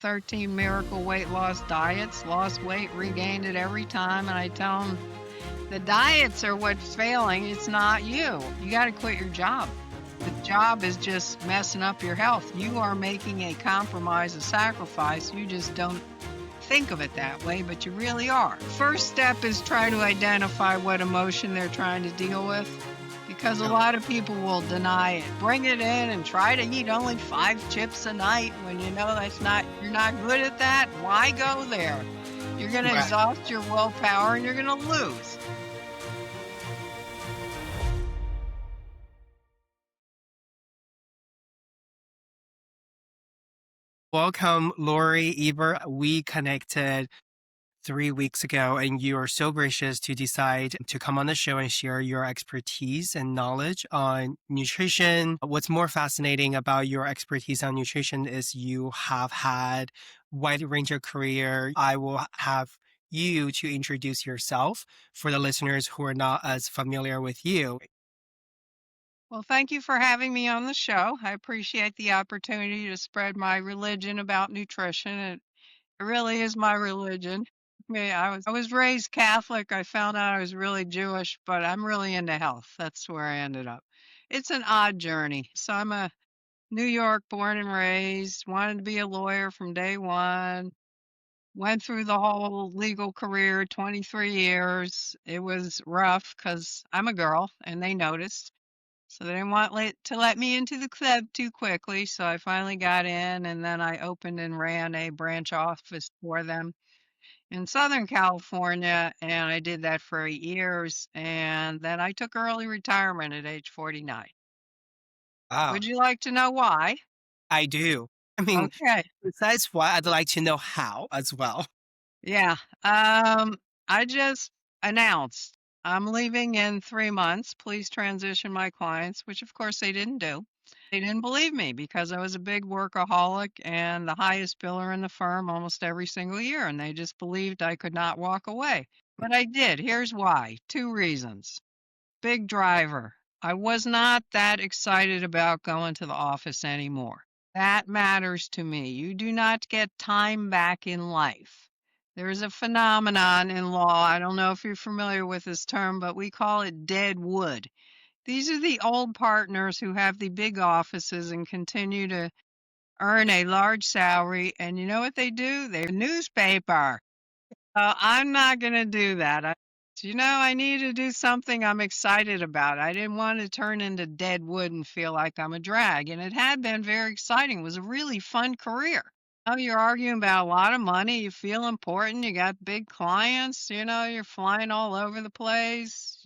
13 miracle weight loss diets, lost weight, regained it every time, and I tell them the diets are what's failing, it's not you. You gotta quit your job. The job is just messing up your health. You are making a compromise, a sacrifice. You just don't think of it that way, but you really are. First step is try to identify what emotion they're trying to deal with, because a Yeah. lot of people will deny it. Bring it in and try to eat only 5 chips a night when you know you're not good at that. Why go there? You're going to Right. exhaust your willpower and you're going to lose. Welcome, Lorie Eber. We connected 3 weeks ago, and you are so gracious to decide to come on the show and share your expertise and knowledge on nutrition. What's more fascinating about your expertise on nutrition is you have had wide range of career. I will have you to introduce yourself for the listeners who are not as familiar with you. Well, thank you for having me on the show. I appreciate the opportunity to spread my religion about nutrition. It really is my religion. I was raised Catholic. I found out I was really Jewish, but I'm really into health. That's where I ended up. It's an odd journey. So I'm a New York born and raised, wanted to be a lawyer from day one, went through the whole legal career, 23 years. It was rough because I'm a girl and they noticed. So they didn't want to let me into the club too quickly. So I finally got in and then I opened and ran a branch office for them in Southern California. And I did that for 8 years. And then I took early retirement at age 49. Ah, Would you like to know why? I do. I mean, Okay. besides why, I'd like to know how as well. Yeah. I just announced I'm leaving in 3 months. Please transition my clients, which of course they didn't do. They didn't believe me because I was a big workaholic and the highest biller in the firm almost every single year. And they just believed I could not walk away. But I did. Here's why. Two reasons. Big driver. I was not that excited about going to the office anymore. That matters to me. You do not get time back in life. There is a phenomenon in law. I don't know if you're familiar with this term, but we call it dead wood. These are the old partners who have the big offices and continue to earn a large salary. And you know what they do? They read the newspaper. I'm not gonna do that. I need to do something I'm excited about. I didn't want to turn into dead wood and feel like I'm a drag. And it had been very exciting. It was a really fun career. Oh, you're arguing about a lot of money. You feel important. You got big clients. You're flying all over the place.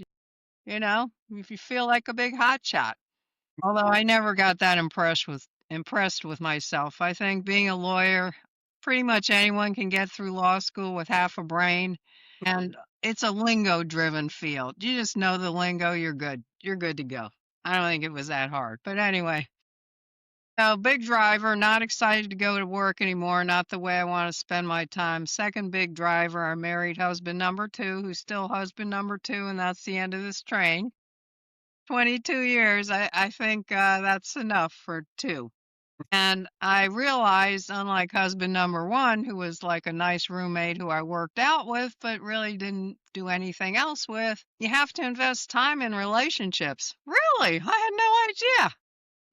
If you feel like a big hotshot. Although I never got that impressed with myself. I think being a lawyer, pretty much anyone can get through law school with half a brain, and it's a lingo-driven field. You just know the lingo, you're good. You're good to go. I don't think it was that hard. But anyway, so big driver, not excited to go to work anymore, not the way I want to spend my time. Second big driver, I married husband number two, who's still husband number two, and that's the end of this train. 22 years, I think that's enough for two. And I realized, unlike husband number one, who was like a nice roommate who I worked out with, but really didn't do anything else with, you have to invest time in relationships. Really? I had no idea.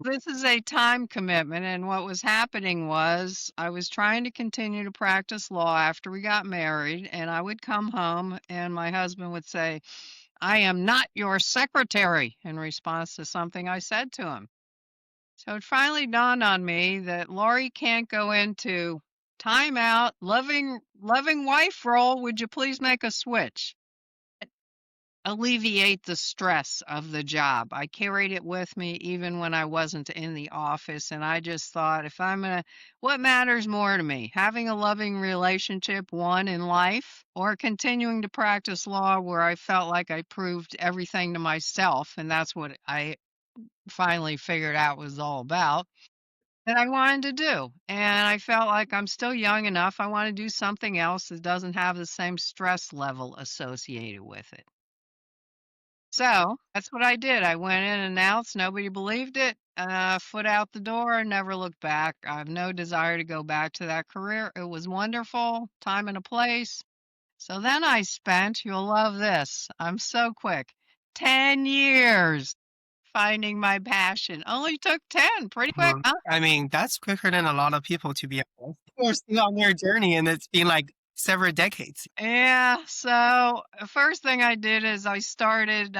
This is a time commitment. And what was happening was I was trying to continue to practice law after we got married. And I would come home and my husband would say, I am not your secretary, in response to something I said to him. So it finally dawned on me that Lorie can't go into timeout, loving wife role. Would you please make a switch? Alleviate the stress of the job. I carried it with me even when I wasn't in the office. And I just thought, what matters more to me? Having a loving relationship, one in life, or continuing to practice law where I felt like I proved everything to myself. And that's what I finally figured out was all about that I wanted to do. And I felt like I'm still young enough. I want to do something else that doesn't have the same stress level associated with it. So that's what I did. I went in and announced, nobody believed it. Foot out the door, never looked back. I have no desire to go back to that career. It was wonderful, time and a place. So then I spent, you'll love this, I'm so quick, 10 years finding my passion. Only took 10, pretty quick, Mhm. huh? I mean, that's quicker than a lot of people, to be honest. You're still on your journey, and it's been like several decades. Yeah, so first thing I did is I started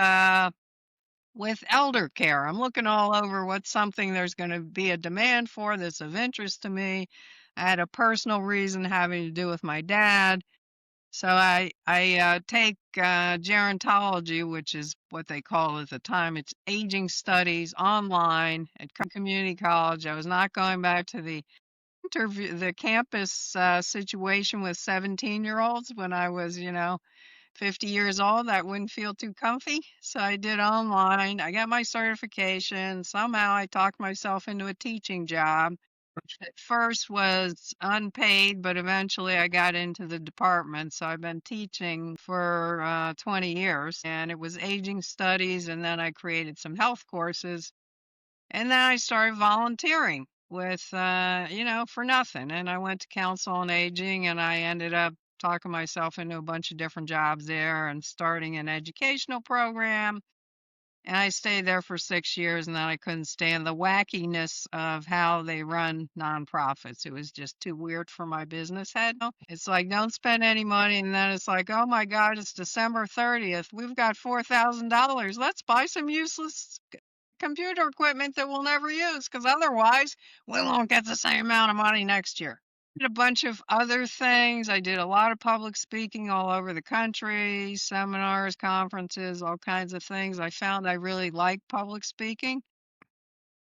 with elder care. I'm looking all over what's something there's going to be a demand for that's of interest to me. I had a personal reason having to do with my dad. So I take gerontology, which is what they call it at the time. It's aging studies online at community college. I was not going back to the the campus situation with 17-year-olds when I was, 50 years old. That wouldn't feel too comfy. So I did online. I got my certification. Somehow I talked myself into a teaching job. At first was unpaid, but eventually I got into the department. So I've been teaching for 20 years, and it was aging studies. And then I created some health courses. And then I started volunteering with, for nothing. And I went to Council on Aging, and I ended up talking myself into a bunch of different jobs there and starting an educational program. And I stayed there for 6 years, and then I couldn't stand the wackiness of how they run nonprofits. It was just too weird for my business head. It's like, don't spend any money. And then it's like, oh my God, it's December 30th. We've got $4,000. Let's buy some useless computer equipment that we'll never use because otherwise we won't get the same amount of money next year. Did a bunch of other things. I did a lot of public speaking all over the country, seminars, conferences, all kinds of things. I found I really liked public speaking.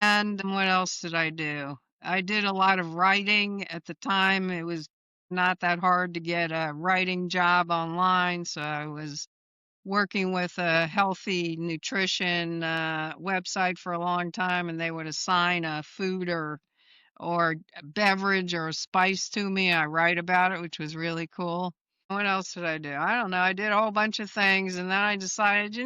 And what else did I do? I did a lot of writing at the time. It was not that hard to get a writing job online, so I was working with a healthy nutrition website for a long time, and they would assign a food or a beverage or a spice to me. I write about it, which was really cool. What else did I do? I don't know. I did a whole bunch of things, and then I decided,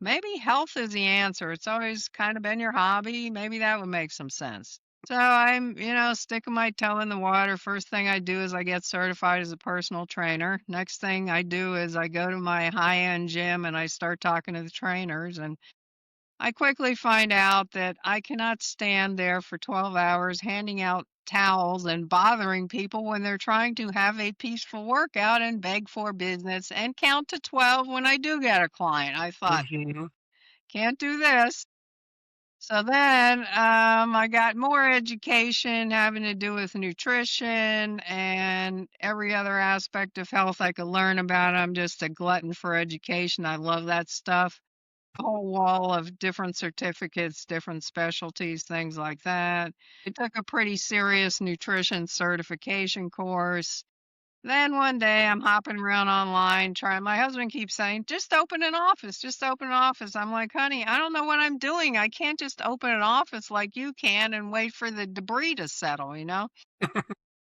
maybe health is the answer. It's always kind of been your hobby. Maybe that would make some sense. So I'm, sticking my toe in the water. First thing I do is I get certified as a personal trainer. Next thing I do is I go to my high-end gym and I start talking to the trainers. And I quickly find out that I cannot stand there for 12 hours handing out towels and bothering people when they're trying to have a peaceful workout and beg for business and count to 12 when I do get a client. I thought, Mhm. can't do this. So then I got more education having to do with nutrition and every other aspect of health I could learn about. I'm just a glutton for education. I love that stuff. A whole wall of different certificates, different specialties, things like that. I took a pretty serious nutrition certification course. Then one day I'm hopping around online trying. My husband keeps saying, just open an office, just open an office. I'm like, honey, I don't know what I'm doing. I can't just open an office like you can and wait for the debris to settle.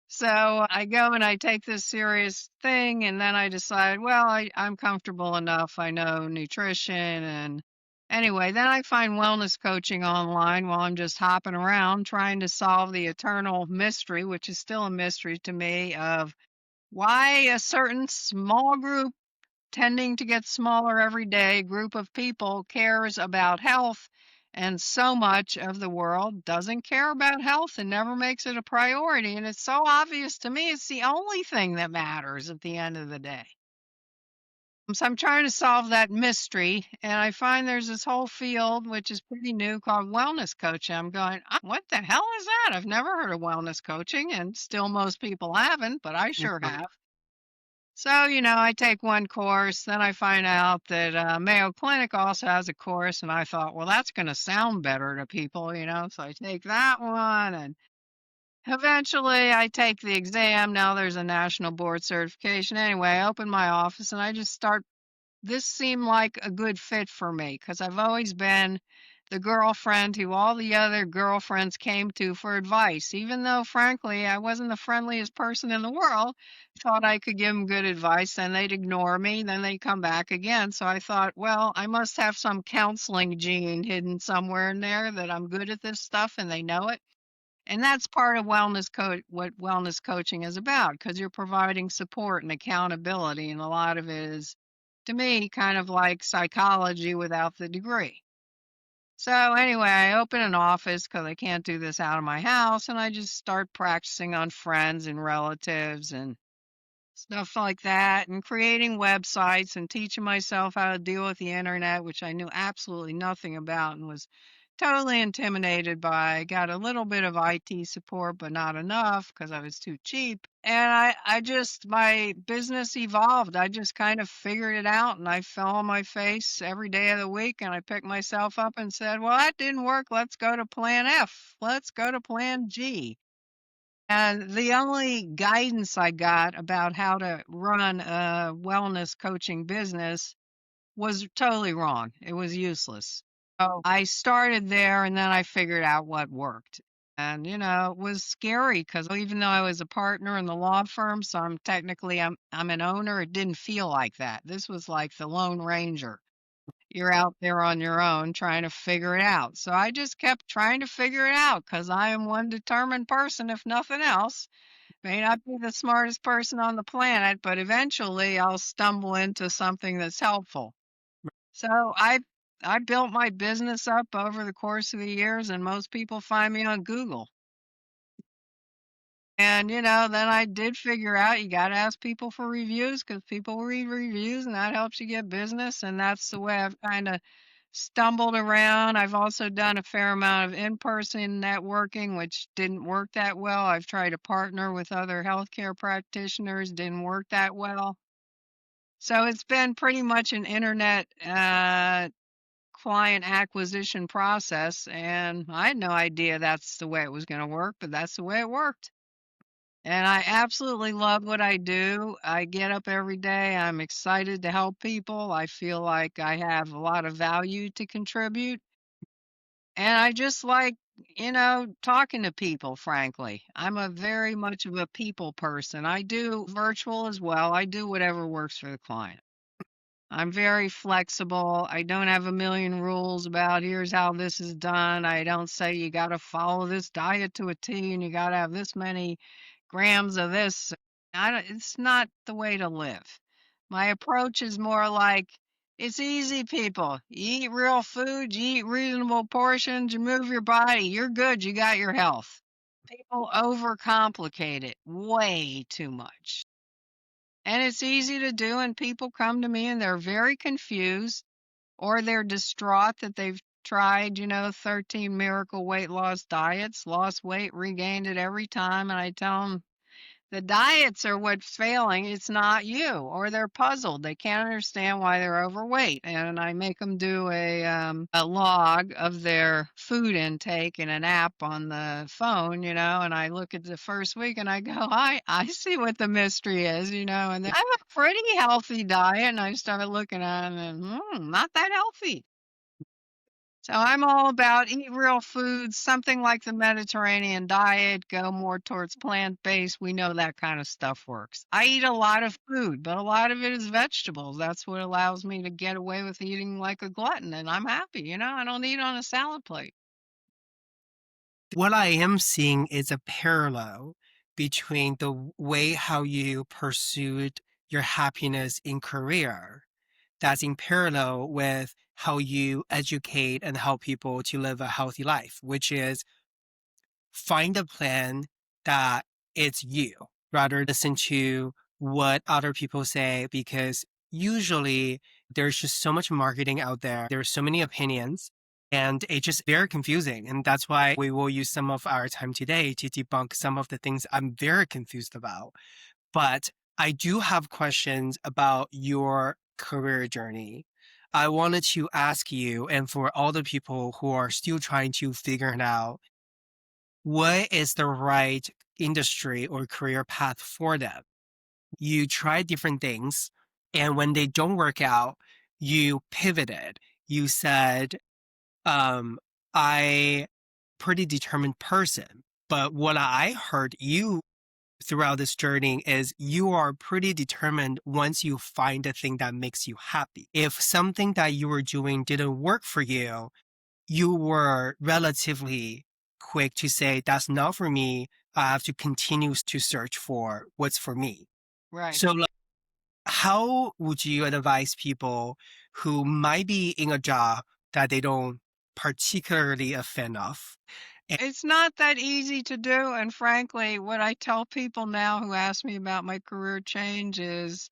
So I go and I take this serious thing, and then I decide, well, I'm comfortable enough. I know nutrition. And anyway, then I find wellness coaching online while I'm just hopping around trying to solve the eternal mystery, which is still a mystery to me, of why a certain small group, tending to get smaller every day, group of people cares about health, and so much of the world doesn't care about health and never makes it a priority. And it's so obvious to me it's the only thing that matters at the end of the day. So I'm trying to solve that mystery, and I find there's this whole field which is pretty new called wellness coaching. I'm going, what the hell is that? I've never heard of wellness coaching, and still most people haven't, but I sure Mhm. have. So, I take one course, then I find out that Mayo Clinic also has a course, and I thought, well, that's going to sound better to people. So I take that one, and eventually I take the exam. Now there's a national board certification. Anyway, I open my office and I just start. This seemed like a good fit for me because I've always been the girlfriend who all the other girlfriends came to for advice, even though, frankly, I wasn't the friendliest person in the world. Thought I could give them good advice, then they'd ignore me, then they'd come back again. So I thought, well, I must have some counseling gene hidden somewhere in there that I'm good at this stuff and they know it. And that's part of what wellness coaching is about, because you're providing support and accountability, and a lot of it is, to me, kind of like psychology without the degree. So anyway, I open an office because I can't do this out of my house, and I just start practicing on friends and relatives and stuff like that, and creating websites and teaching myself how to deal with the internet, which I knew absolutely nothing about and was totally intimidated by. Got a little bit of IT support, but not enough because I was too cheap. And I just, my business evolved. I just kind of figured it out and I fell on my face every day of the week and I picked myself up and said, well, that didn't work. Let's go to plan F. Let's go to plan G. And the only guidance I got about how to run a wellness coaching business was totally wrong. It was useless. So I started there and then I figured out what worked. And it was scary because even though I was a partner in the law firm, so I'm an owner, it didn't feel like that. This was like the Lone Ranger. You're out there on your own trying to figure it out. So I just kept trying to figure it out because I am one determined person, if nothing else. May not be the smartest person on the planet, but eventually I'll stumble into something that's helpful. So I built my business up over the course of the years, and most people find me on Google. And then I did figure out you got to ask people for reviews because people read reviews, and that helps you get business. And that's the way I've kind of stumbled around. I've also done a fair amount of in-person networking, which didn't work that well. I've tried to partner with other healthcare practitioners, didn't work that well. So it's been pretty much an internet client acquisition process, and I had no idea that's the way it was going to work, but that's the way it worked. And I absolutely love what I do. I get up every day. I'm excited to help people. I feel like I have a lot of value to contribute. And I just like, talking to people, frankly. I'm a very much of a people person. I do virtual as well. I do whatever works for the client. I'm very flexible. I don't have a million rules about here's how this is done. I don't say you got to follow this diet to a T and you got to have this many grams of this. It's not the way to live. My approach is more like it's easy, people. You eat real food, you eat reasonable portions, you move your body, you're good, you got your health. People overcomplicate it way too much. And it's easy to do, and people come to me and they're very confused or they're distraught that they've tried, 13 miracle weight loss diets, lost weight, regained it every time. And I tell them the diets are what's failing. It's not you. Or they're puzzled. They can't understand why they're overweight. And I make them do a log of their food intake in an app on the phone, and I look at the first week and I go, I see what the mystery is, and I have a pretty healthy diet. And I started looking at it and, not that healthy. So I'm all about eat real foods, something like the Mediterranean diet, go more towards plant-based. We know that kind of stuff works. I eat a lot of food, but a lot of it is vegetables. That's what allows me to get away with eating like a glutton, and I'm happy, I don't eat on a salad plate. What I am seeing is a parallel between the way how you pursued your happiness in career that's in parallel with how you educate and help people to live a healthy life, which is find a plan that it's you rather listen to what other people say because usually there's just so much marketing out there. There's so many opinions and it's just very confusing. And that's why we will use some of our time today to debunk some of the things I'm very confused about. But I do have questions about your career journey. I wanted to ask you, and for all the people who are still trying to figure it out, what is the right industry or career path for them? You try different things, and when they don't work out, you pivoted. You said, I pretty determined person. But what I heard you throughout this journey is you are pretty determined once you find a thing that makes you happy. If something that you were doing didn't work for you, you were relatively quick to say, that's not for me. I have to continue to search for what's for me. Right. So, like, how would you advise people who might be in a job that they don't particularly a fan of? It's not that easy to do, and frankly, what I tell people now who ask me about my career change is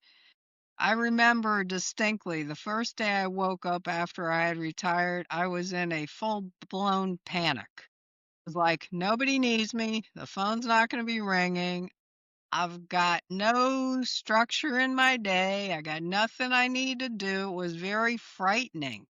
I remember distinctly the first day I woke up after I had retired, I was in a full-blown panic. It was like, nobody needs me, the phone's not gonna be ringing, I've got no structure in my day, I got nothing I need to do. It was very frightening.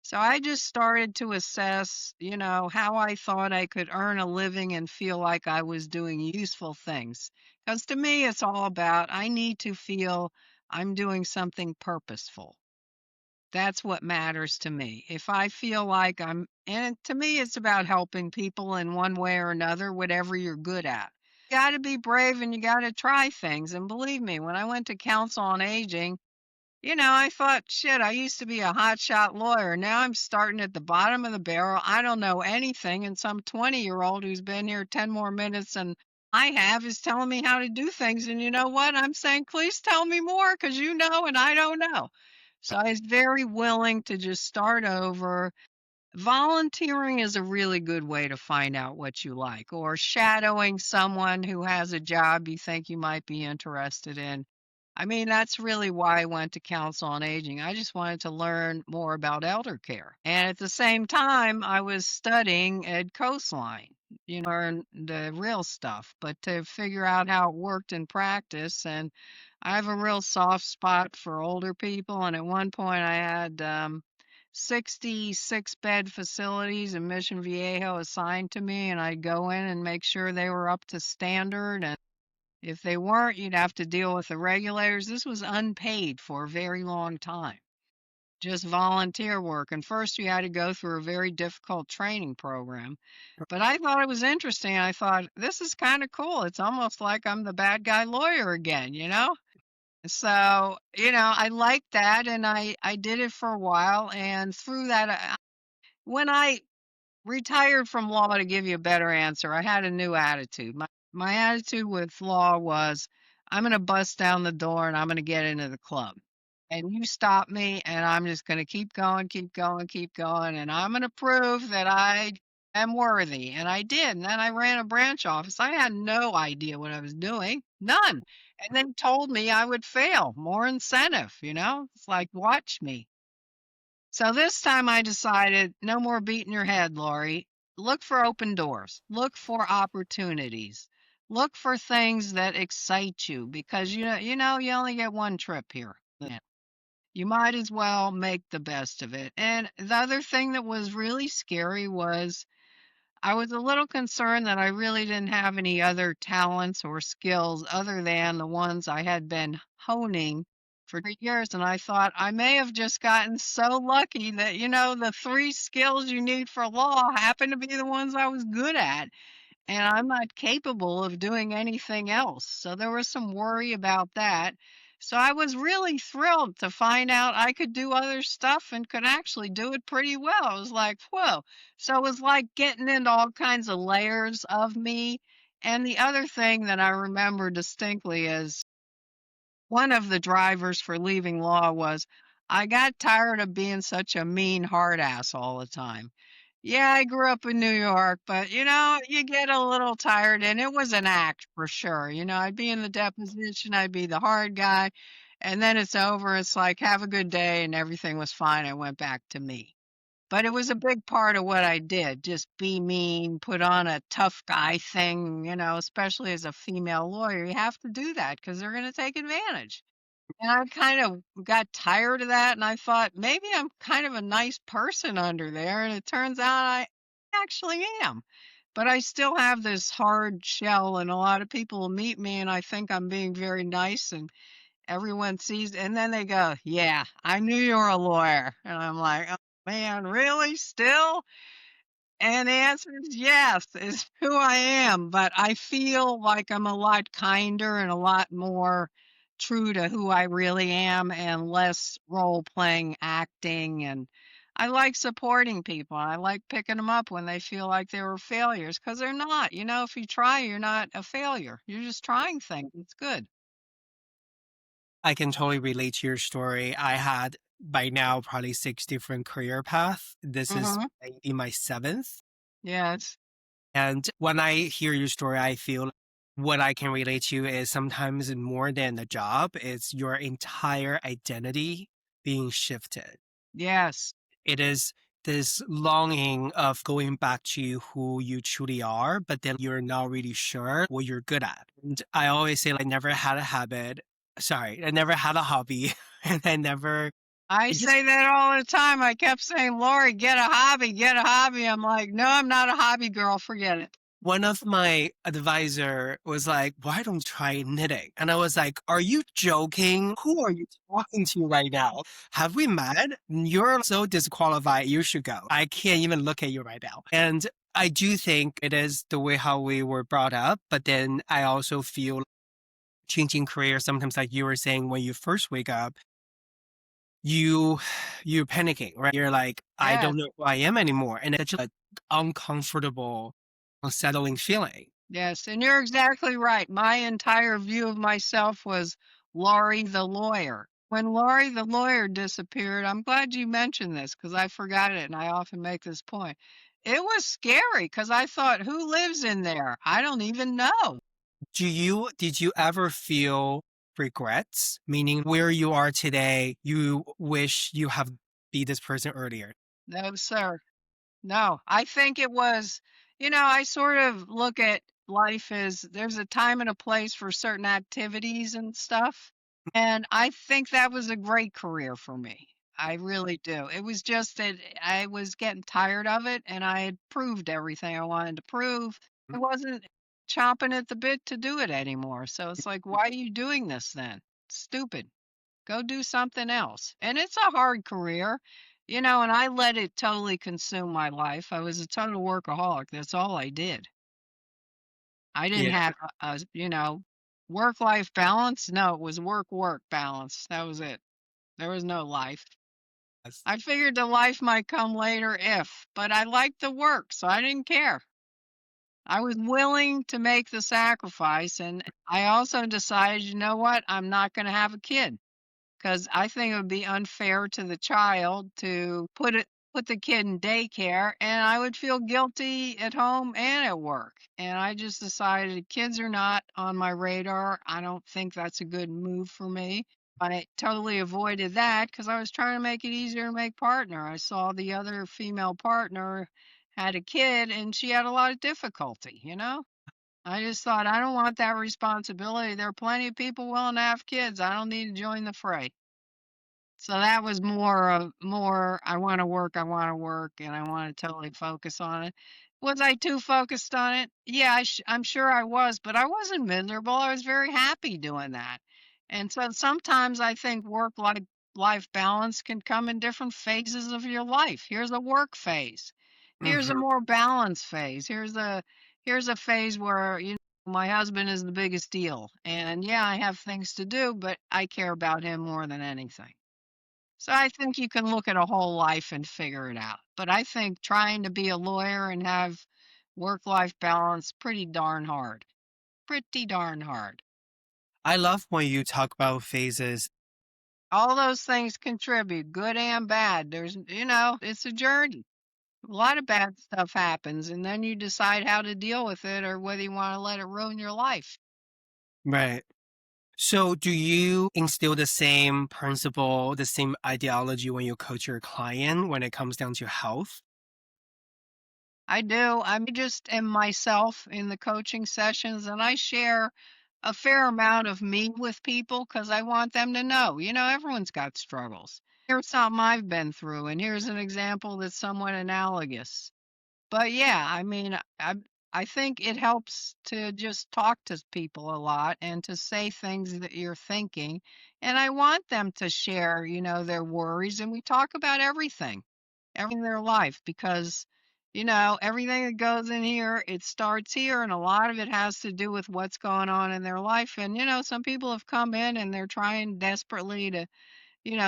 So I just started to assess, how I thought I could earn a living and feel like I was doing useful things. Because to me, it's all about I need to feel I'm doing something purposeful. That's what matters to me. If I feel like and to me, it's about helping people in one way or another, whatever you're good at. You got to be brave and you got to try things. And believe me, when I went to Council on Aging, I thought, shit, I used to be a hotshot lawyer. Now I'm starting at the bottom of the barrel. I don't know anything. And some 20-year-old who's been here 10 more minutes than I have is telling me how to do things. And you know what? I'm saying, please tell me more because you know and I don't know. So I was very willing to just start over. Volunteering is a really good way to find out what you like, or shadowing someone who has a job you think you might be interested in. I mean, that's really why I went to Council on Aging. I just wanted to learn more about elder care. And at the same time, I was studying Ed Coastline, learn the real stuff, but to figure out how it worked in practice. And I have a real soft spot for older people. And at one point, I had 66 bed facilities in Mission Viejo assigned to me, and I'd go in and make sure they were up to standard. And if they weren't, you'd have to deal with the regulators. This was unpaid for a very long time, just volunteer work. And first, you had to go through a very difficult training program. But I thought it was interesting. I thought, this is kind of cool. It's almost like I'm the bad guy lawyer again? So, I liked that and I did it for a while. And through that, when I retired from law, to give you a better answer, I had a new attitude. My attitude with law was, I'm going to bust down the door and I'm going to get into the club. And you stop me and I'm just going to keep going, keep going, keep going. And I'm going to prove that I am worthy. And I did. And then I ran a branch office. I had no idea what I was doing. None. And then told me I would fail. More incentive. It's like, watch me. So this time I decided no more beating your head, Lorie. Look for open doors. Look for opportunities. Look for things that excite you because you only get one trip here. Yeah. You might as well make the best of it. And the other thing that was really scary was I was a little concerned that I really didn't have any other talents or skills other than the ones I had been honing for 3 years. And I thought I may have just gotten so lucky that, the three skills you need for law happen to be the ones I was good at and I'm not capable of doing anything else. So there was some worry about that. So I was really thrilled to find out I could do other stuff and could actually do it pretty well. I was like, whoa. So it was like getting into all kinds of layers of me. And the other thing that I remember distinctly is one of the drivers for leaving law was I got tired of being such a mean hard ass all the time. Yeah, I grew up in New York, but you get a little tired and it was an act for sure. I'd be in the deposition, I'd be the hard guy, and then it's over. It's like, have a good day, and everything was fine. I went back to me. But it was a big part of what I did, just be mean, put on a tough guy thing, especially as a female lawyer. You have to do that because they're going to take advantage. And I kind of got tired of that, and I thought, maybe I'm kind of a nice person under there, and it turns out I actually am. But I still have this hard shell, and a lot of people will meet me, and I think I'm being very nice, and everyone sees, and then they go, "Yeah, I knew you were a lawyer." And I'm like, "Oh." Man, really? Still? And the answer is yes, is who I am, but I feel like I'm a lot kinder and a lot more true to who I really am and less role playing acting. And I like supporting people. I like picking them up when they feel like they were failures because they're not. You know, if you try, you're not a failure. You're just trying things. It's good. I can totally relate to your story. I had by now probably 6 different career paths. This is Hmm. maybe my 7th. Yes. And when I hear your story, I feel what I can relate to is sometimes more than a job, it's your entire identity being shifted. Yes. It is this longing of going back to who you truly are, but then you're not really sure what you're good at. And I always say, like, never had a habit. Sorry, I never had a hobby, and I I just say that all the time. I kept saying, Lori, get a hobby, get a hobby. I'm like, no, I'm not a hobby girl. Forget it. one of my advisor was like, "Why don't you try knitting?" And I was like, "Are you joking? Who are you talking to right now? Have we met? You're so disqualified. You should go. I can't even look at you right now." And I do think it is the way how we were brought up, but then I also feel changing career sometimes, like you were saying, when you first wake up, you you're panicking, right? You're like, I Yes, don't know who I am anymore. And it's just an uncomfortable, unsettling feeling. yes. And you're exactly right. My entire view of myself was Laurie the lawyer. When Laurie the lawyer disappeared, I'm glad you mentioned this because I forgot it and I often make this point. It was scary because I thought, who lives in there? I don't even know. Did you ever feel regrets? Meaning where you are today, you wish you have be this person earlier. No, sir. No, I think it was, I sort of look at life as there's a time and a place for certain activities and stuff. And I think that was a great career for me. I really do. It was just that I was getting tired of it and I had proved everything I wanted to prove. I wasn't chomping at the bit to do it anymore. So it's like, why are you doing this then? Stupid. Go do something else. And it's a hard career, and I let it totally consume my life. I was a total workaholic. That's all I did. I didn't Yeah. have work-life balance. No, it was work-work balance. That was it. There was no life. I figured the life might come later if, but I liked the work, so I didn't care. I was willing to make the sacrifice, and I also decided, you know what? I'm not going to have a kid. 'Cause I think it would be unfair to the child to put the kid in daycare, and I would feel guilty at home and at work, and I just decided kids are not on my radar. I don't think that's a good move for me. I totally avoided that because I was trying to make it easier to make partner. I saw the other female partner had a kid, and she had a lot of difficulty. I just thought, I don't want that responsibility. There are plenty of people willing to have kids. I don't need to join the fray. So that was more I wanna work, and I wanna totally focus on it. Was I too focused on it? Yeah, I'm sure I was, but I wasn't miserable, I was very happy doing that. And so sometimes I think life balance can come in different phases of your life. Here's a work phase. Here's a Mhm. more balanced phase. Here's a phase where, my husband is the biggest deal, and, yeah, I have things to do, but I care about him more than anything. So I think you can look at a whole life and figure it out. But I think trying to be a lawyer and have work-life balance pretty darn hard. Pretty darn hard. I love when you talk about phases. All those things contribute, good and bad. It's a journey. A lot of bad stuff happens, and then you decide how to deal with it or whether you want to let it ruin your life. Right. So do you instill the same principle, the same ideology when you coach your client when it comes down to health? I do. I just am myself in the coaching sessions and I share a fair amount of me with people because I want them to know, everyone's got struggles. Here's something I've been through, and here's an example that's somewhat analogous. But yeah, I mean, I think it helps to just talk to people a lot and to say things that you're thinking. And I want them to share, their worries, and we talk about everything. everything in their life because, everything that goes in here, it starts here, and a lot of it has to do with what's going on in their life. And, some people have come in and they're trying desperately to,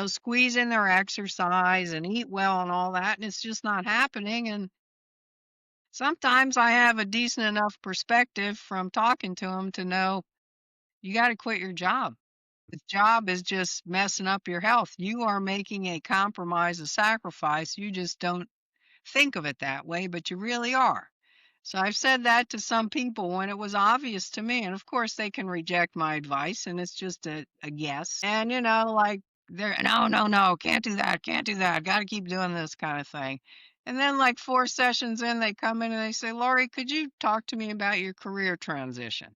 squeeze in their exercise and eat well and all that, and it's just not happening. And sometimes I have a decent enough perspective from talking to them to know you got to quit your job. The job is just messing up your health. You are making a compromise, a sacrifice. You just don't think of it that way, but you really are. So I've said that to some people when it was obvious to me. And of course, they can reject my advice, and it's just a guess. And, like, they're, no, no, no, can't do that, can't do that, got to keep doing this kind of thing. And then, like, 4 sessions in, they come in and they say, Lorie, could you talk to me about your career transition?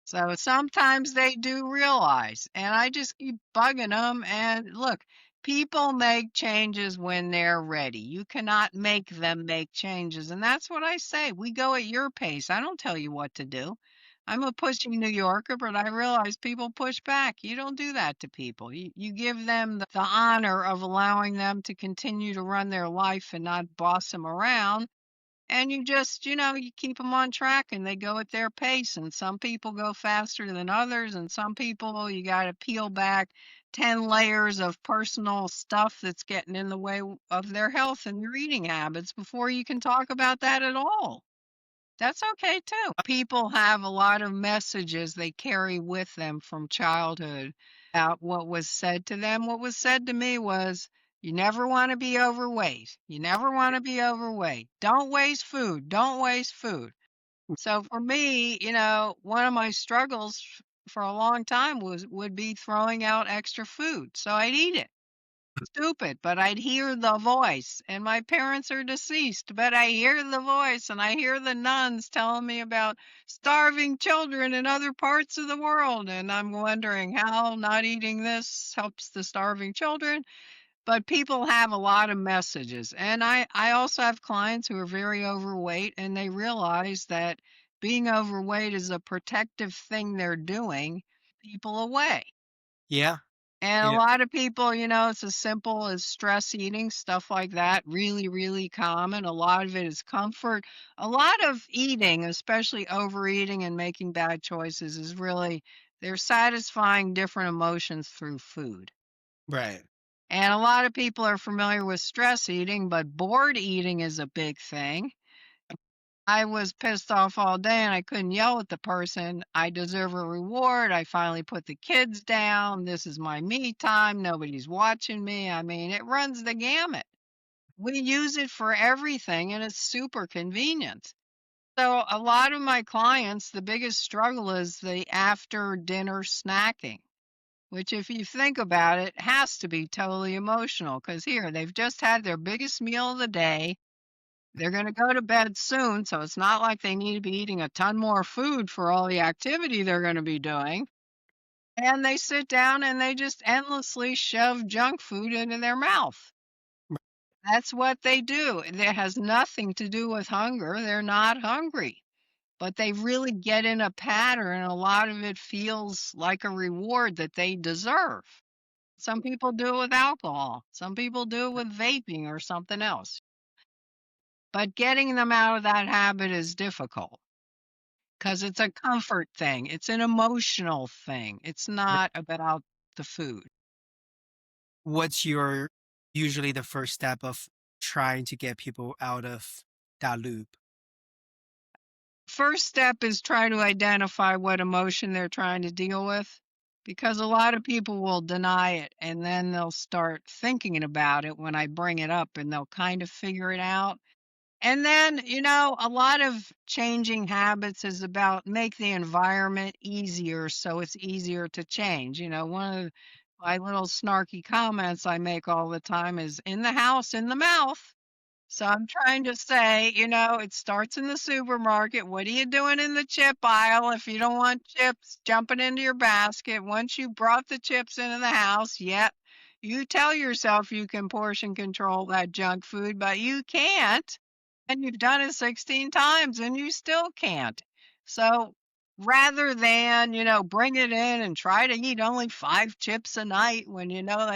So sometimes they do realize, and I just keep bugging them. And look, people make changes when they're ready. You cannot make them make changes. And that's what I say. We go at your pace. I don't tell you what to do. I'm a pushy New Yorker, but I realize people push back. You don't do that to people. You give them the honor of allowing them to continue to run their life and not boss them around. And you just, you keep them on track and they go at their pace. And some people go faster than others. And some people, you got to peel back 10 layers of personal stuff that's getting in the way of their health and their eating habits before you can talk about that at all. That's okay too. People have a lot of messages they carry with them from childhood about what was said to them. What was said to me was, you never want to be overweight. You never want to be overweight. Don't waste food. Don't waste food. So for me, one of my struggles for a long time would be throwing out extra food. So I'd eat it. Stupid, but I'd hear the voice, and my parents are deceased, but I hear the voice, and I hear the nuns telling me about starving children in other parts of the world, and I'm wondering how not eating this helps the starving children. But people have a lot of messages, and I also have clients who are very overweight, and they realize that being overweight is a protective thing they're doing, people away. Yeah. And a You know, lot of people, it's as simple as stress eating, stuff like that, really, really common. A lot of it is comfort. A lot of eating, especially overeating and making bad choices, is really they're satisfying different emotions through food. right. And a lot of people are familiar with stress eating, but bored eating is a big thing. I was pissed off all day and I couldn't yell at the person. I deserve a reward. I finally put the kids down. This is my me time. Nobody's watching me. I mean, it runs the gamut. We use it for everything and it's super convenient. So, a lot of my clients, the biggest struggle is the after dinner snacking, which, if you think about it, has to be totally emotional because here they've just had their biggest meal of the day. They're gonna go to bed soon, so it's not like they need to be eating a ton more food for all the activity they're gonna be doing, and they sit down and they just endlessly shove junk food into their mouth. That's what they do, and it has nothing to do with hunger, they're not hungry, but they really get in a pattern, and a lot of it feels like a reward that they deserve. Some people do it with alcohol, some people do it with vaping or something else, but getting them out of that habit is difficult. 'Cause it's a comfort thing, it's an emotional thing, it's not about the food. What's your usually the first step of trying to get people out of that loop? First step is try to identify what emotion they're trying to deal with, because a lot of people will deny it, and then they'll start thinking about it when I bring it up, and they'll kind of figure it out. And then, a lot of changing habits is about make the environment easier so it's easier to change. One of my little snarky comments I make all the time is in the house, in the mouth. So I'm trying to say, it starts in the supermarket. What are you doing in the chip aisle if you don't want chips jumping into your basket? Once you brought the chips into the house, yep, you tell yourself you can portion control that junk food, but you can't. And you've done it 16 times and you still can't. So rather than, bring it in and try to eat only 5 chips a night when you know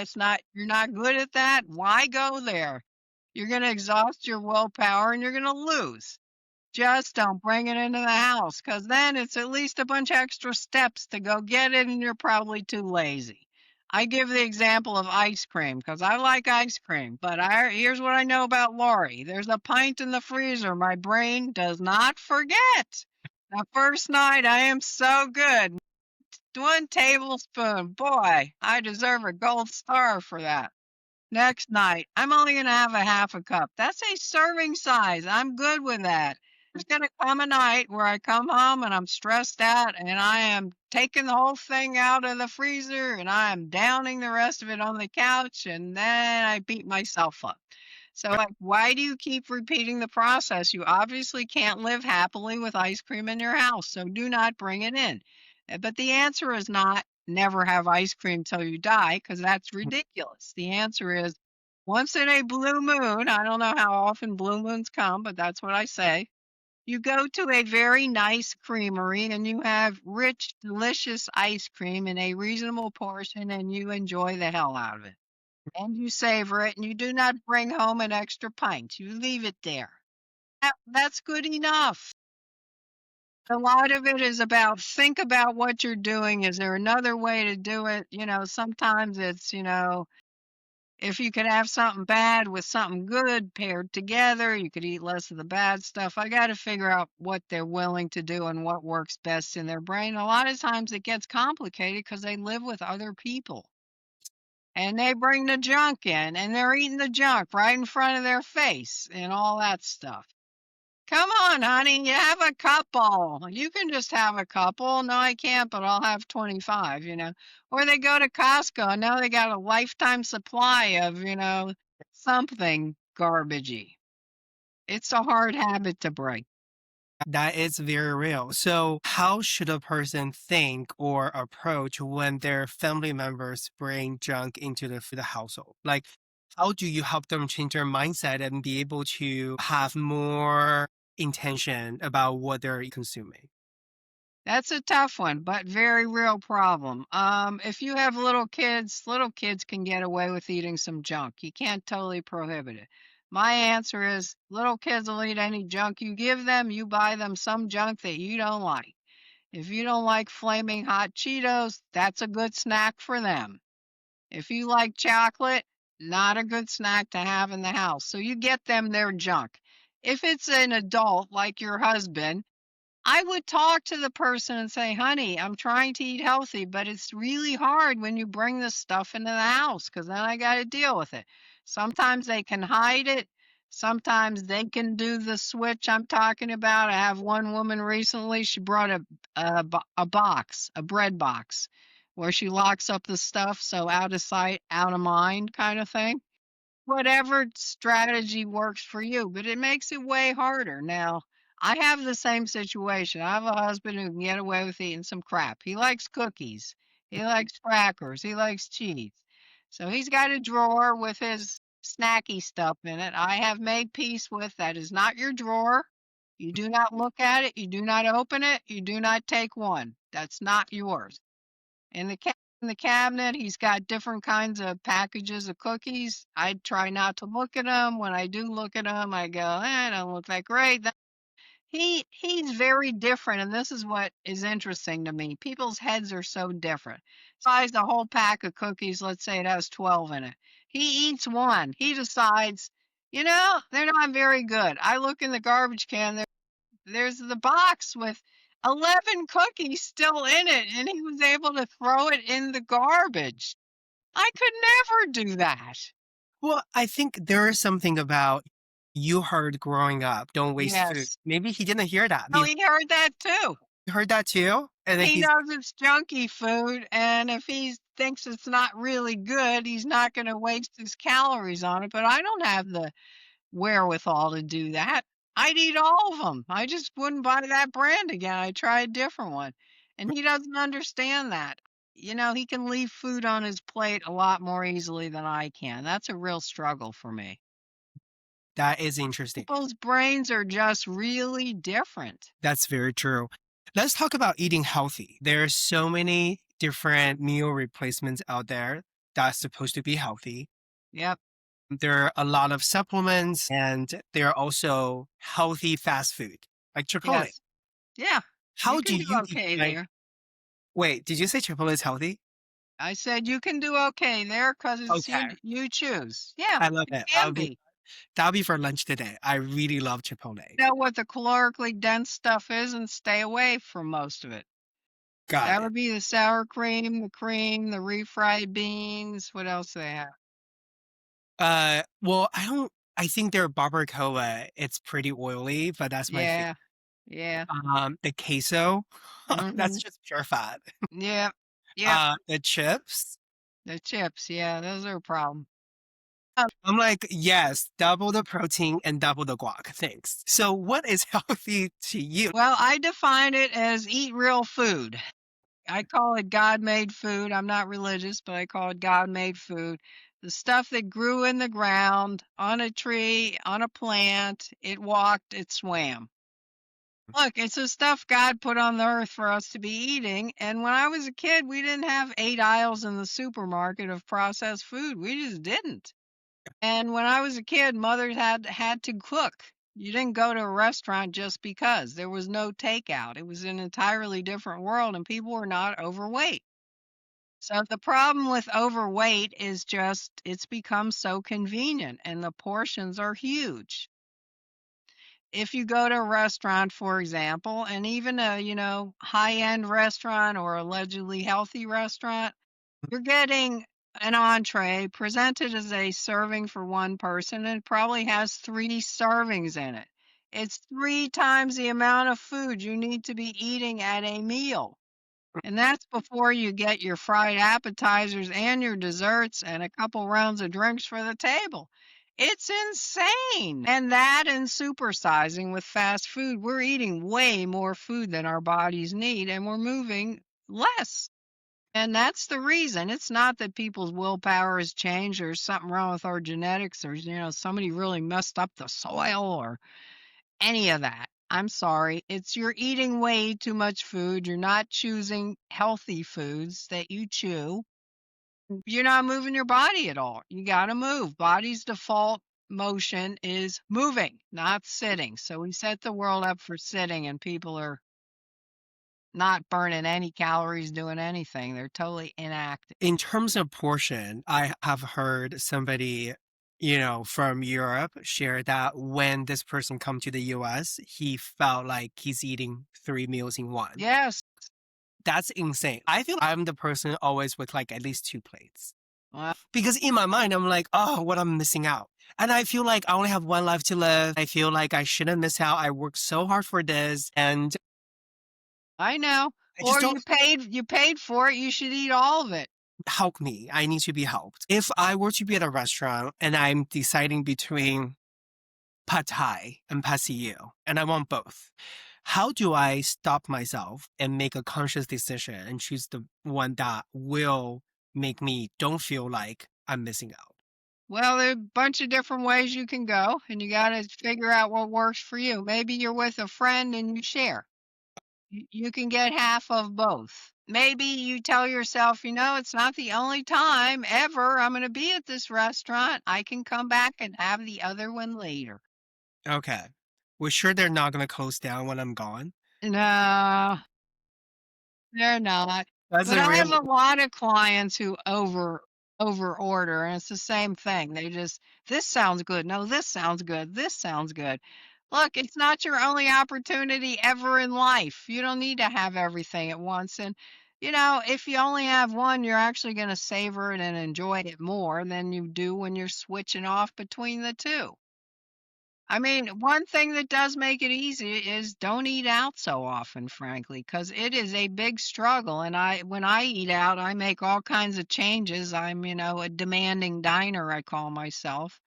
you're not good at that, why go there? You're going to exhaust your willpower and you're going to lose. Just don't bring it into the house because then it's at least a bunch of extra steps to go get it and you're probably too lazy. I give the example of ice cream because I like ice cream, but here's what I know about Lorie. There's a pint in the freezer. My brain does not forget. The first night I am so good. 1 tablespoon. Boy, I deserve a gold star for that. Next night, I'm only going to have a half a cup. That's a serving size. I'm good with that. There's going to come a night where I come home and I'm stressed out and I am taking the whole thing out of the freezer and I am downing the rest of it on the couch and then I beat myself up. So, like, why do you keep repeating the process? You obviously can't live happily with ice cream in your house, so do not bring it in. But the answer is not never have ice cream till you die, because that's ridiculous. The answer is once in a blue moon, I don't know how often blue moons come, but that's what I say. You go to a very nice creamery and you have rich, delicious ice cream in a reasonable portion and you enjoy the hell out of it. And you savor it and you do not bring home an extra pint. You leave it there. That's good enough. A lot of it is about think about what you're doing. Is there another way to do it? Sometimes it's, if you could have something bad with something good paired together, you could eat less of the bad stuff. I got to figure out what they're willing to do and what works best in their brain. A lot of times it gets complicated because they live with other people and they bring the junk in and they're eating the junk right in front of their face and all that stuff. Come on, honey, you have a couple. You can just have a couple. No, I can't, but I'll have 25. Or they go to Costco and now they got a lifetime supply of, something garbagey. It's a hard habit to break. That is very real. So, how should a person think or approach when their family members bring junk into the household? Like, how do you help them change their mindset and be able to have more intention about what they're consuming? That's a tough one, but very real problem. If you have little kids can get away with eating some junk. You can't totally prohibit it. My answer is little kids will eat any junk you give them. You buy them some junk that you don't like. If you don't like flaming hot Cheetos, that's a good snack for them. If you like chocolate, not a good snack to have in the house. So you get them their junk. If it's an adult like your husband, I would talk to the person and say, "Honey, I'm trying to eat healthy, but it's really hard when you bring this stuff into the house because then I got to deal with it." Sometimes they can hide it. Sometimes they can do the switch I'm talking about. I have one woman recently, she brought a box, a bread box, where she locks up the stuff so out of sight, out of mind kind of thing. Whatever strategy works for you, but it makes it way harder. Now, I have the same situation. I have a husband who can get away with eating some crap. He likes cookies. He likes crackers. He likes cheese. So he's got a drawer with his snacky stuff in it. I have made peace with that is not your drawer. You do not look at it. You do not open it. You do not take one. That's not yours. In the cabinet, he's got different kinds of packages of cookies. I try not to look at them. When I do look at them, I go, don't look that great. He's very different, and this is what is interesting to me. People's heads are so different. Buys a whole pack of cookies, let's say it has 12 in it. He eats one. He decides, they're not very good. I look in the garbage can, there's the box with 11 cookies still in it, and he was able to throw it in the garbage. I could never do that. Well, I think there is something about you heard growing up, don't waste food. Yes. Maybe he didn't hear that. Oh, He he heard that too. heard that too. And then He he's knows it's junky food, and if he thinks it's not really good, he's not going to waste his calories on it. But I don't have the wherewithal to do that. I'd eat all of them. I just wouldn't buy that brand again. I'd try a different one. And he doesn't understand that. He can leave food on his plate a lot more easily than I can. That's a real struggle for me. that is interesting. People's brains are just really different. That's very true. Let's talk about eating healthy. There's so many different meal replacements out there that's supposed to be healthy. Yep. There are a lot of supplements and there are also healthy fast food like Chipotle. Yes. Yeah. You How do can do you okay define there. wait, did you say Chipotle is healthy? I said you can do okay there 'cause it's Okay, you choose. Yeah, I love it it. can be. That'll be for lunch today. I really love Chipotle. Know what the calorically dense stuff is and stay away from most of it. Got That it. would be the sour cream, the refried beans. What else do they have? Well, I think their barbacoa, it's pretty oily, but that's my favorite. Yeah. Yeah. The queso, that's Mhm. just pure fat. Yep. Yep. The chips, The chips, yeah, those are a problem. I'm like, "Yes, double the protein and double the guac, thanks." So what is healthy to you? Well, I define it as eat real food. I call it God-made food. I'm not religious, but I call it God-made food. The stuff that grew in the ground, on a tree, on a plant, it walked, it swam. Look, it's the stuff God put on the earth for us to be eating. And when I was a kid, we didn't have 8 aisles in the supermarket of processed food. We just didn't. And when I was a kid, mothers had to cook. You didn't go to a restaurant just because. There was no takeout. It was an entirely different world and people were not overweight. So the problem with overweight is just it's become so convenient and the portions are huge. If you go to a restaurant, for example, and even a, high-end restaurant or allegedly healthy restaurant, you're getting an entree presented as a serving for one person and it probably has 3 servings in it. It's 3 times the amount of food you need to be eating at a meal. And that's before you get your fried appetizers and your desserts and a couple rounds of drinks for the table. It's insane. And that and supersizing with fast food, we're eating way more food than our bodies need and we're moving less. And that's the reason. It's not that people's willpower has changed or something wrong with our genetics or, somebody really messed up the soil or any of that. I'm sorry. It's you're eating way too much food. You're not choosing healthy foods that you chew. You're not moving your body at all. You got to move. Body's default motion is moving, not sitting. So we set the world up for sitting, and people are not burning any calories doing anything. They're totally inactive. In terms of portion, I have heard somebody, from Europe share that when this person come to the US, he felt like he's eating 3 meals in one. Yes. That's insane. I feel I'm the person always with like at least 2 plates. Well, Because in my mind, I'm like, "Oh, what I'm missing out." And I feel like I only have one life to live. I feel like I shouldn't miss out. I worked so hard for this, and I know. I just Or don't you paid for it. You should eat all of it. help me. I need to be helped. If I were to be at a restaurant and I'm deciding between pad thai and pastillo, and I want both, how do I stop myself and make a conscious decision and choose the one that will make me don't feel like I'm missing out? Well, there are a bunch of different ways you can go, and you got to figure out what works for you. Maybe you're with a friend and you share. You can get half of both. Maybe you tell yourself, it's not the only time ever I'm going to be at this restaurant. I can come back and have the other one later. Okay. We're sure they're not gonna close down when I'm gone? No, they're not. That's But a I have real a lot of clients who over order and it's the same thing. They just this sounds good. No, this sounds good. This sounds good. Look, it's not your only opportunity ever in life. You don't need to have everything at once. And if you only have one, you're actually going to savor it and enjoy it more than you do when you're switching off between the two. I mean, one thing that does make it easy is don't eat out so often, frankly, because it is a big struggle. And when I eat out, I make all kinds of changes. I'm, a demanding diner, I call myself.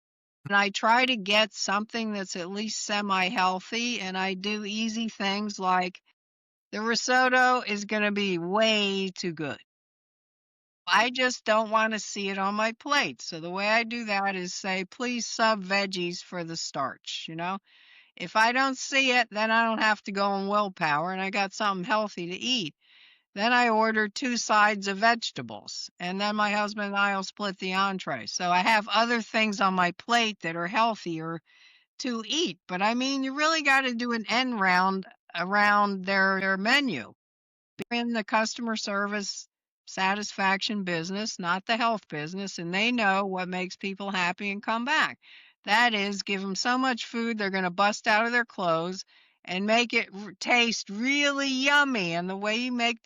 And I try to get something that's at least semi-healthy. And I do easy things like the risotto is going to be way too good. I just don't want to see it on my plate. So the way I do that is say, please sub veggies for the starch. If I don't see it, then I don't have to go on willpower and I got something healthy to eat. Then I order 2 sides of vegetables, and then my husband and I will split the entree. So I have other things on my plate that are healthier to eat. But I mean, you really got to do an end round around their menu. They're in the customer service satisfaction business, not the health business, and they know what makes people happy and come back. That is, give them so much food they're going to bust out of their clothes and make it taste really yummy. And the way you make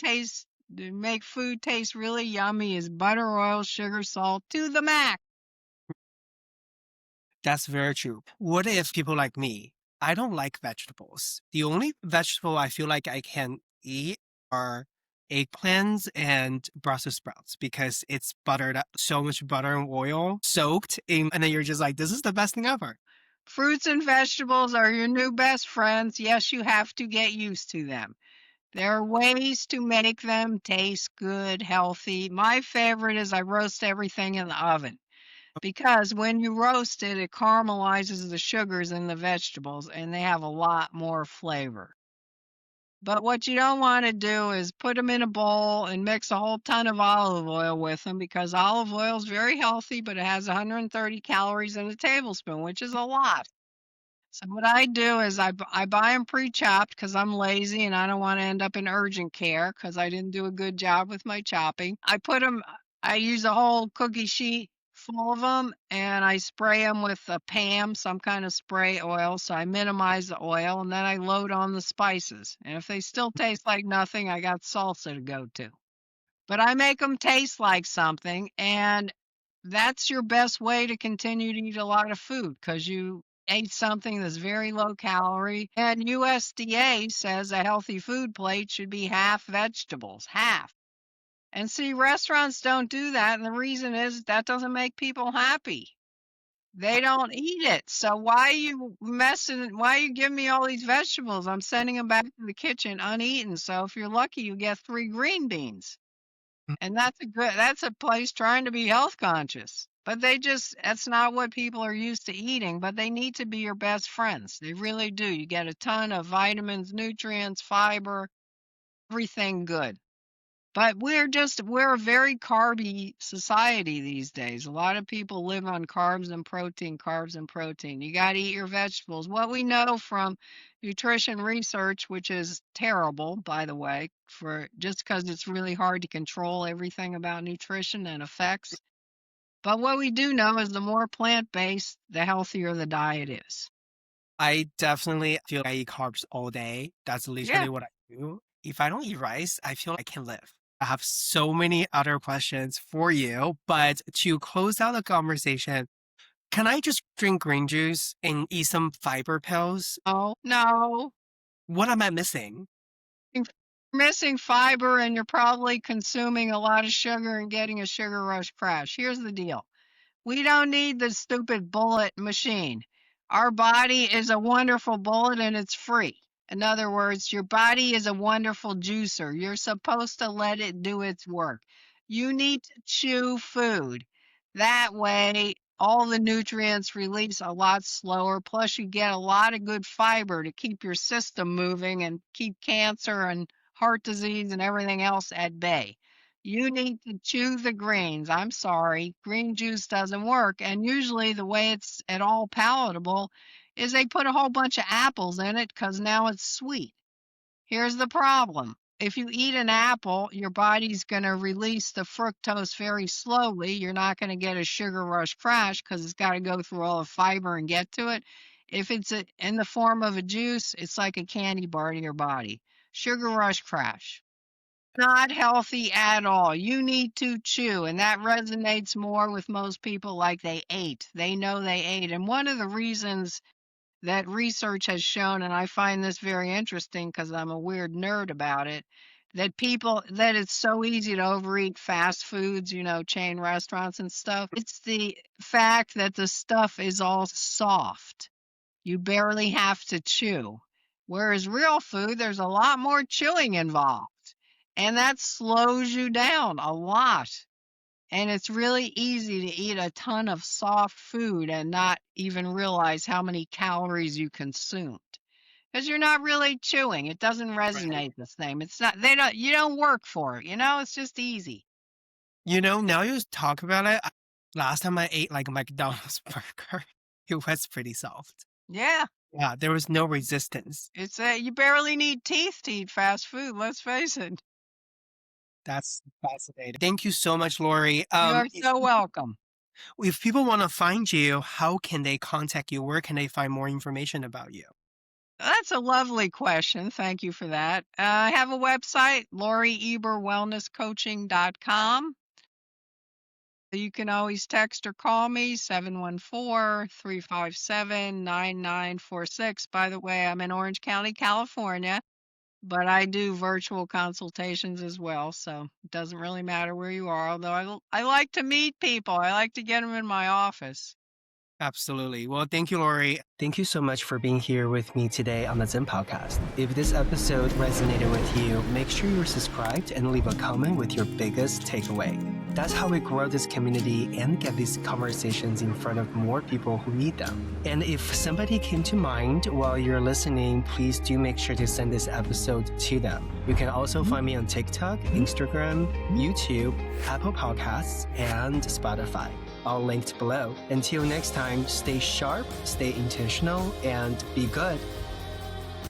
food taste really yummy is butter, oil, sugar, salt to the max. That's very true. What if people like me, I don't like vegetables. The only vegetable I feel like I can eat are eggplants and Brussels sprouts because it's buttered up, so much butter and oil soaked in, and then you're just like, this is the best thing ever. Fruits and vegetables are your new best friends. Yes, you have to get used to them. There are ways to make them taste good, healthy. My favorite is I roast everything in the oven because when you roast it, it caramelizes the sugars in the vegetables and they have a lot more flavor. But what you don't want to do is put them in a bowl and mix a whole ton of olive oil with them because olive oil is very healthy, but it has 130 calories in a tablespoon, which is a lot. So what I do is I buy them pre-chopped because I'm lazy and I don't want to end up in urgent care because I didn't do a good job with my chopping. I use a whole cookie sheet full of them and I spray them with a PAM, some kind of spray oil. So I minimize the oil and then I load on the spices. And if they still taste like nothing, I got salsa to go to. But I make them taste like something, and that's your best way to continue to eat a lot of food because you ate something that's very low calorie. And USDA says a healthy food plate should be half vegetables, half. And see, restaurants don't do that. And the reason is that doesn't make people happy. They don't eat it. So why are you giving me all these vegetables? I'm sending them back to the kitchen uneaten. So if you're lucky, you get 3 green beans. And that's a place trying to be health conscious. But that's not what people are used to eating, but they need to be your best friends. They really do. You get a ton of vitamins, nutrients, fiber, everything good. But we're a very carby society these days. A lot of people live on carbs and protein, carbs and protein. You got to eat your vegetables. What we know from nutrition research, which is terrible, by the way, for just because it's really hard to control everything about nutrition and effects. But what we do know is the more plant-based, the healthier the diet is. I definitely feel like I eat carbs all day. That's Yeah. literally what I do. If I don't eat rice, I feel like I can't live. I have so many other questions for you, but to close out the conversation, can I just drink green juice and eat some fiber pills? Oh, no. What am I missing? You're missing fiber and you're probably consuming a lot of sugar and getting a sugar rush crash. Here's the deal. We don't need the stupid bullet machine. Our body is a wonderful bullet and it's free. In other words, your body is a wonderful juicer. You're supposed to let it do its work. You need to chew food. That way, all the nutrients release a lot slower. Plus, you get a lot of good fiber to keep your system moving and keep cancer and heart disease and everything else at bay. You need to chew the greens. I'm sorry, green juice doesn't work. And usually, the way it's at all palatable is they put a whole bunch of apples in it because now it's sweet. Here's the problem. If you eat an apple, your body's going to release the fructose very slowly. You're not going to get a sugar rush crash because it's got to go through all the fiber and get to it. If it's in the form of a juice, it's like a candy bar to your body. Sugar rush crash. Not healthy at all. You need to chew, and that resonates more with most people like they ate. They know they ate. And one of the reasons that research has shown, and I find this very interesting because I'm a weird nerd about it, that it's so easy to overeat fast foods, chain restaurants and stuff. It's the fact that the stuff is all soft. You barely have to chew. Whereas real food, there's a lot more chewing involved. And that slows you down a lot. And it's really easy to eat a ton of soft food and not even realize how many calories you consumed. because you're not really chewing. It doesn't Right. resonate the same. It's not, they don't, you don't work for it, it's just easy. Now you talk about it. Last time I ate like a McDonald's burger, it was pretty soft. Yeah. Yeah, there was no resistance. You barely need teeth to eat fast food. Let's face it. That's fascinating. Thank you so much, Lorie. You are so welcome. If people want to find you, how can they contact you? Where can they find more information about you? That's a lovely question. Thank you for that. I have a website, lorieeberwellnesscoaching.com. You can always text or call me, 714-357-9946. By the way, I'm in Orange County, California, but I do virtual consultations as well, so it doesn't really matter where you are, although I like to meet people. I like to get them in my office. Absolutely. Well, thank you, Lorie. Thank you so much for being here with me today on the Zhen podcast. If this episode resonated with you, make sure you're subscribed and leave a comment with your biggest takeaway. That's how we grow this community and get these conversations in front of more people who need them. And if somebody came to mind while you're listening, please do make sure to send this episode to them. You can also find me on TikTok, Instagram, YouTube, Apple Podcasts, and Spotify. All linked below. Until next time, stay sharp, stay intentional, and be good.